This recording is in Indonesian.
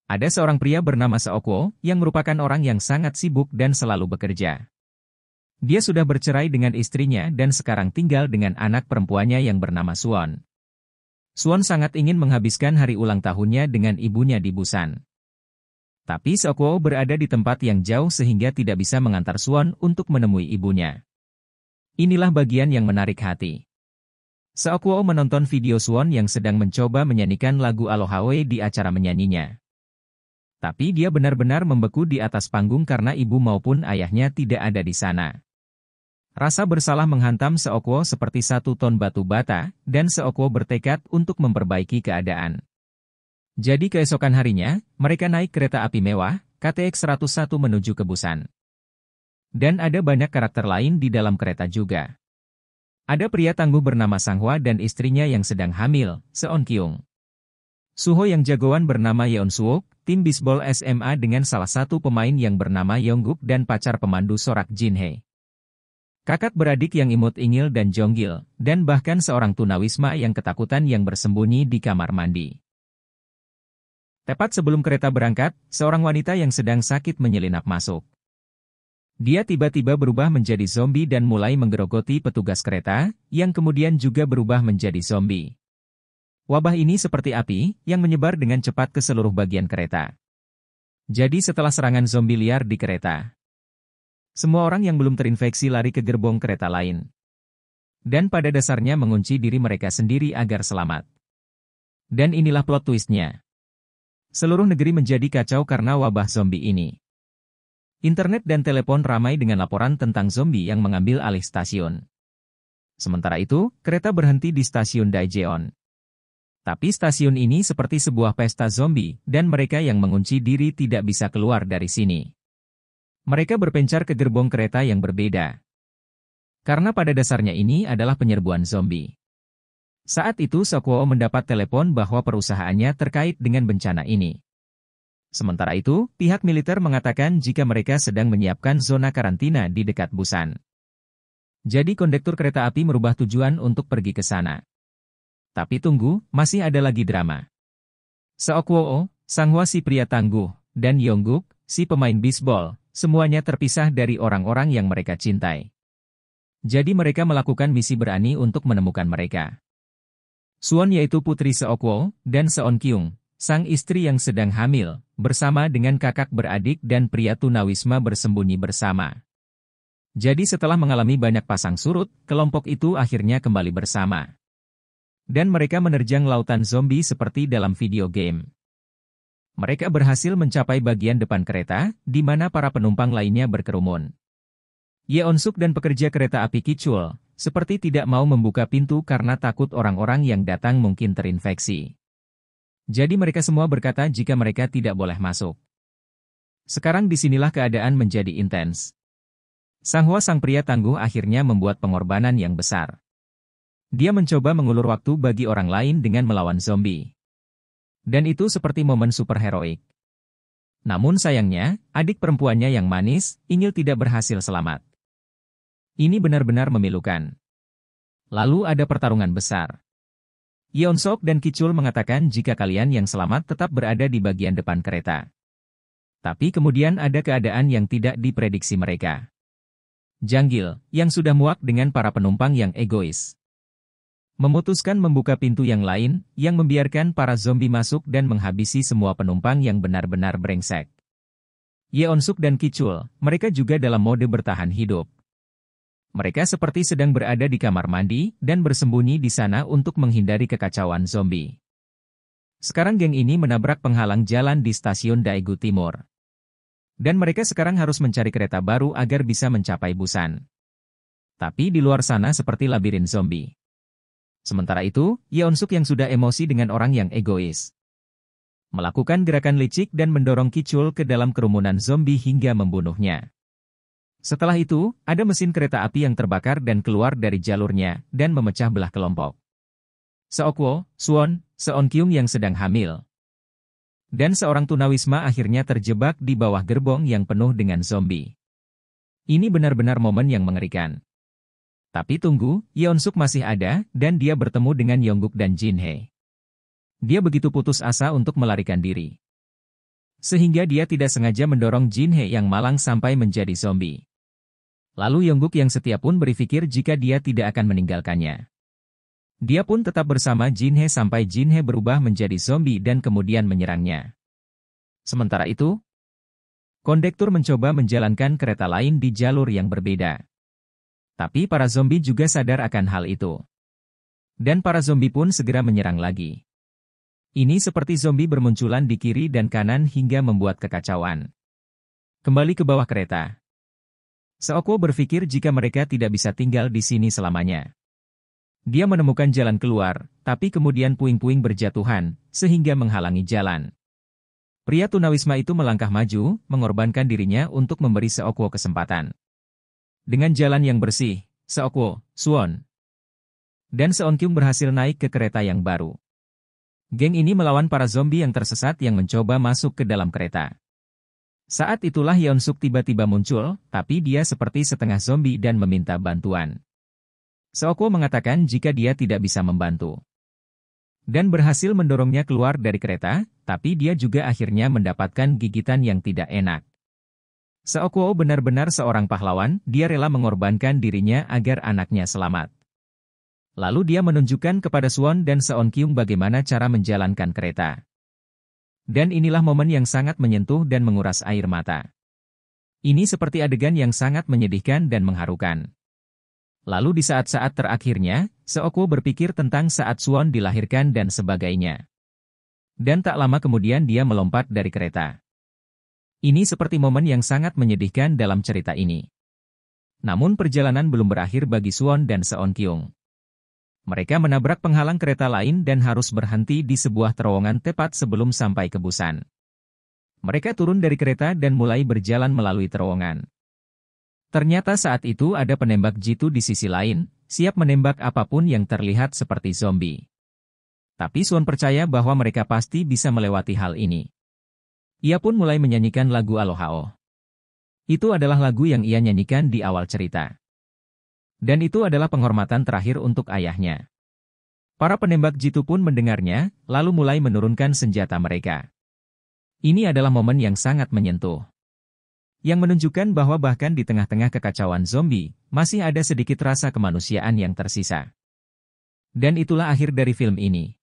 Ada seorang pria bernama Seokwo yang merupakan orang yang sangat sibuk dan selalu bekerja. Dia sudah bercerai dengan istrinya dan sekarang tinggal dengan anak perempuannya yang bernama Suwon. Suwon sangat ingin menghabiskan hari ulang tahunnya dengan ibunya di Busan. Tapi Seokwo berada di tempat yang jauh sehingga tidak bisa mengantar Suwon untuk menemui ibunya. Inilah bagian yang menarik hati. Seokwo menonton video Suwon yang sedang mencoba menyanyikan lagu Aloha We di acara menyanyinya. Tapi dia benar-benar membeku di atas panggung karena ibu maupun ayahnya tidak ada di sana. Rasa bersalah menghantam Seokwo seperti satu ton batu bata, dan Seokwo bertekad untuk memperbaiki keadaan. Jadi keesokan harinya, mereka naik kereta api mewah, KTX 101 menuju ke Busan. Dan ada banyak karakter lain di dalam kereta juga. Ada pria tangguh bernama Sanghwa dan istrinya yang sedang hamil, Seon Kyung. Suho yang jagoan bernama Yeon Suok, tim bisbol SMA dengan salah satu pemain yang bernama Yongguk dan pacar pemandu sorak Jin Hye. Kakak beradik yang imut-ingil dan jonggil, dan bahkan seorang tunawisma yang ketakutan yang bersembunyi di kamar mandi. Tepat sebelum kereta berangkat, seorang wanita yang sedang sakit menyelinap masuk. Dia tiba-tiba berubah menjadi zombie dan mulai menggerogoti petugas kereta, yang kemudian juga berubah menjadi zombie. Wabah ini seperti api, yang menyebar dengan cepat ke seluruh bagian kereta. Jadi setelah serangan zombie liar di kereta, semua orang yang belum terinfeksi lari ke gerbong kereta lain. Dan pada dasarnya mengunci diri mereka sendiri agar selamat. Dan inilah plot twistnya. Seluruh negeri menjadi kacau karena wabah zombie ini. Internet dan telepon ramai dengan laporan tentang zombie yang mengambil alih stasiun. Sementara itu, kereta berhenti di stasiun Daejeon. Tapi stasiun ini seperti sebuah pesta zombie, dan mereka yang mengunci diri tidak bisa keluar dari sini. Mereka berpencar ke gerbong kereta yang berbeda. Karena pada dasarnya ini adalah penyerbuan zombie. Saat itu Seokwo mendapat telepon bahwa perusahaannya terkait dengan bencana ini. Sementara itu, pihak militer mengatakan jika mereka sedang menyiapkan zona karantina di dekat Busan. Jadi kondektur kereta api merubah tujuan untuk pergi ke sana. Tapi tunggu, masih ada lagi drama. Seokwo, Sanghwa si pria tangguh, dan Yongguk, si pemain bisbol, semuanya terpisah dari orang-orang yang mereka cintai. Jadi mereka melakukan misi berani untuk menemukan mereka. Suwon yaitu putri Seokwo, dan Seon Kyung, sang istri yang sedang hamil, bersama dengan kakak beradik dan pria tunawisma bersembunyi bersama. Jadi setelah mengalami banyak pasang surut, kelompok itu akhirnya kembali bersama. Dan mereka menerjang lautan zombie seperti dalam video game. Mereka berhasil mencapai bagian depan kereta, di mana para penumpang lainnya berkerumun. Yeon Suk dan pekerja kereta api Kichul, seperti tidak mau membuka pintu karena takut orang-orang yang datang mungkin terinfeksi. Jadi mereka semua berkata jika mereka tidak boleh masuk. Sekarang disinilah keadaan menjadi intens. Sanghwa sang pria tangguh akhirnya membuat pengorbanan yang besar. Dia mencoba mengulur waktu bagi orang lain dengan melawan zombie. Dan itu seperti momen superheroik. Namun sayangnya, adik perempuannya yang manis, Ingil tidak berhasil selamat. Ini benar-benar memilukan. Lalu ada pertarungan besar. Yeon Sok dan Kichul mengatakan jika kalian yang selamat tetap berada di bagian depan kereta. Tapi kemudian ada keadaan yang tidak diprediksi mereka. Janggil, yang sudah muak dengan para penumpang yang egois, memutuskan membuka pintu yang lain, yang membiarkan para zombie masuk dan menghabisi semua penumpang yang benar-benar brengsek. Yeon Suk dan Kichul, mereka juga dalam mode bertahan hidup. Mereka seperti sedang berada di kamar mandi, dan bersembunyi di sana untuk menghindari kekacauan zombie. Sekarang geng ini menabrak penghalang jalan di stasiun Daegu Timur. Dan mereka sekarang harus mencari kereta baru agar bisa mencapai Busan. Tapi di luar sana seperti labirin zombie. Sementara itu, Yeon Suk yang sudah emosi dengan orang yang egois, melakukan gerakan licik dan mendorong Kichul ke dalam kerumunan zombie hingga membunuhnya. Setelah itu, ada mesin kereta api yang terbakar dan keluar dari jalurnya, dan memecah belah kelompok. Seokwo, Suwon, Seon Kyung yang sedang hamil, dan seorang tunawisma akhirnya terjebak di bawah gerbong yang penuh dengan zombie. Ini benar-benar momen yang mengerikan. Tapi tunggu, Yeon Suk masih ada, dan dia bertemu dengan Yongguk dan Jin Hye. Dia begitu putus asa untuk melarikan diri. sehingga dia tidak sengaja mendorong Jin He yang malang sampai menjadi zombie. Lalu Yongguk yang setia pun berpikir jika dia tidak akan meninggalkannya. Dia pun tetap bersama Jin He sampai Jin He berubah menjadi zombie dan kemudian menyerangnya. Sementara itu, kondektur mencoba menjalankan kereta lain di jalur yang berbeda. Tapi para zombie juga sadar akan hal itu. Dan para zombie pun segera menyerang lagi. Ini seperti zombie bermunculan di kiri dan kanan hingga membuat kekacauan. Kembali ke bawah kereta. Seokwo berpikir jika mereka tidak bisa tinggal di sini selamanya. Dia menemukan jalan keluar, tapi kemudian puing-puing berjatuhan, sehingga menghalangi jalan. Pria tunawisma itu melangkah maju, mengorbankan dirinya untuk memberi Seokwo kesempatan. Dengan jalan yang bersih, Seokwo, Suwon, dan Seonkyung berhasil naik ke kereta yang baru. Geng ini melawan para zombie yang tersesat yang mencoba masuk ke dalam kereta. Saat itulah Yeonsuk tiba-tiba muncul, tapi dia seperti setengah zombie dan meminta bantuan. Seokwo mengatakan jika dia tidak bisa membantu. Dan berhasil mendorongnya keluar dari kereta, tapi dia juga akhirnya mendapatkan gigitan yang tidak enak. Seokwo benar-benar seorang pahlawan, dia rela mengorbankan dirinya agar anaknya selamat. Lalu dia menunjukkan kepada Suwon dan Seonkyung bagaimana cara menjalankan kereta. Dan inilah momen yang sangat menyentuh dan menguras air mata. Ini seperti adegan yang sangat menyedihkan dan mengharukan. Lalu di saat-saat terakhirnya, Seokwo berpikir tentang saat Suwon dilahirkan dan sebagainya. Dan tak lama kemudian dia melompat dari kereta. Ini seperti momen yang sangat menyedihkan dalam cerita ini. Namun perjalanan belum berakhir bagi Suwon dan Seonkyung. Mereka menabrak penghalang kereta lain dan harus berhenti di sebuah terowongan tepat sebelum sampai ke Busan. Mereka turun dari kereta dan mulai berjalan melalui terowongan. Ternyata saat itu ada penembak jitu di sisi lain, siap menembak apapun yang terlihat seperti zombie. Tapi Suwon percaya bahwa mereka pasti bisa melewati hal ini. Ia pun mulai menyanyikan lagu Alohao. Itu adalah lagu yang ia nyanyikan di awal cerita. Dan itu adalah penghormatan terakhir untuk ayahnya. Para penembak jitu pun mendengarnya, lalu mulai menurunkan senjata mereka. Ini adalah momen yang sangat menyentuh. Yang menunjukkan bahwa bahkan di tengah-tengah kekacauan zombie, masih ada sedikit rasa kemanusiaan yang tersisa. Dan itulah akhir dari film ini.